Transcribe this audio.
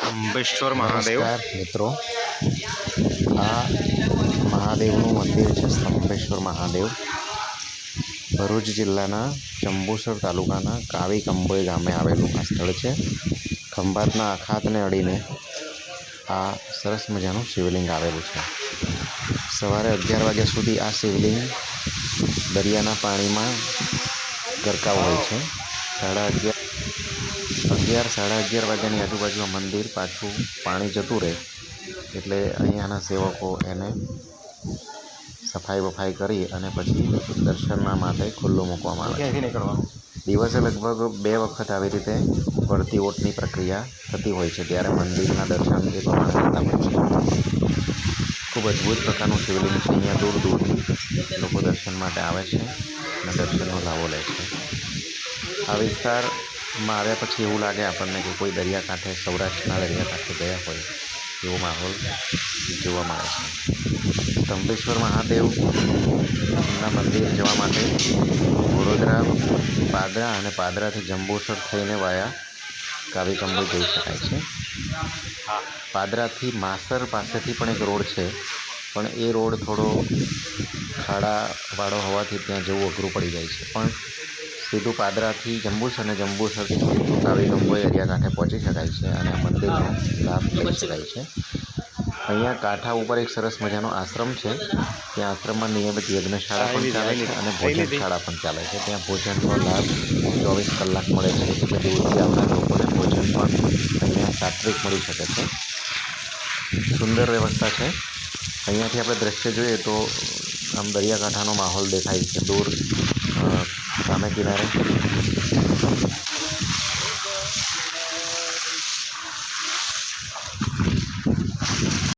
અંબેશ્વર મહાદેવ મિત્રો, આ મહાદેવનું મંદિર છે. સ્તંભેશ્વર મહાદેવ ભરૂચ જિલ્લાના જંબુસર તાલુકાના કાવી કંબોઈ ગામે આવેલું આ સ્થળ છે. ખંભાતના અખાતને અડીને આ સરસ મજાનું શિવલિંગ આવેલું છે. સવારે 11 વાગ્યા સુધી આ શિવલિંગ દરિયાના પાણીમાં ગરકાવ હોય છે. 11:30 વાગ્યાની આજુબાજુ આ મંદિર પાછું પાણી જતું રહે એટલે અહીંયાના સેવકો એને સફાઈ કરી અને પછી દર્શનના માટે ખુલ્લું મૂકવામાં આવે છે. દિવસે લગભગ 2 વખત આવી રીતે વળતી ઓટની પ્રક્રિયા થતી હોય છે, ત્યારે મંદિરના દર્શન એ પ્રમાણે થતા હોય છે. ખૂબ અદ્ભુત પ્રકારનું શિવલિંગ છે. અહીંયા દૂર દૂરથી લોકો દર્શન માટે આવે છે અને દર્શનનો લાભો લે છે. આ વિસ્તારમાં આવ્યા પછી એવું લાગે આપણને કે કોઈ દરિયાકાંઠે, સૌરાષ્ટ્રના દરિયાકાંઠે ગયા હોય એવો માહોલ જોવા મળે છે. સ્તંભેશ્વર મહાદેવના મંદિર જવા માટે વડોદરા, પાદરા અને પાદરાથી જંબુસર થઈને વાયા કાવી કંબોઈ જઈ શકાય છે. પાદરાથી માસર પાસેથી પણ એક રોડ છે, પણ એ રોડ થોડો ખાડાવાળો હોવાથી ત્યાં જવું અઘરું પડી જાય છે. પણ સીધું પાદરાથી જંબુસર અને જંબુસરથી સીધું કાવી કંબોઈ દરિયાકાંઠે પહોંચી શકાય છે અને આ મંદિરનો લાભ લઈ શકાય છે. અહીંયા કાંઠા ઉપર એક સરસ મજાનો આશ્રમ છે. ત્યાં આશ્રમમાં નિયમિત યજ્ઞશાળા પણ ચાલે છે અને ભોજનશાળા પણ ચાલે છે. ત્યાં ભોજનનો લાભ 24 કલાક મળે છે, એટલે દૂરથી આવનાર લોકોને ભોજન પણ અહીંયા સાત્વિક મળી શકે છે. સુંદર વ્યવસ્થા છે. અહીંયાથી આપણે દ્રશ્ય જોઈએ તો આમ દરિયાકાંઠાનો માહોલ દેખાય છે. દૂર સામે કિનારે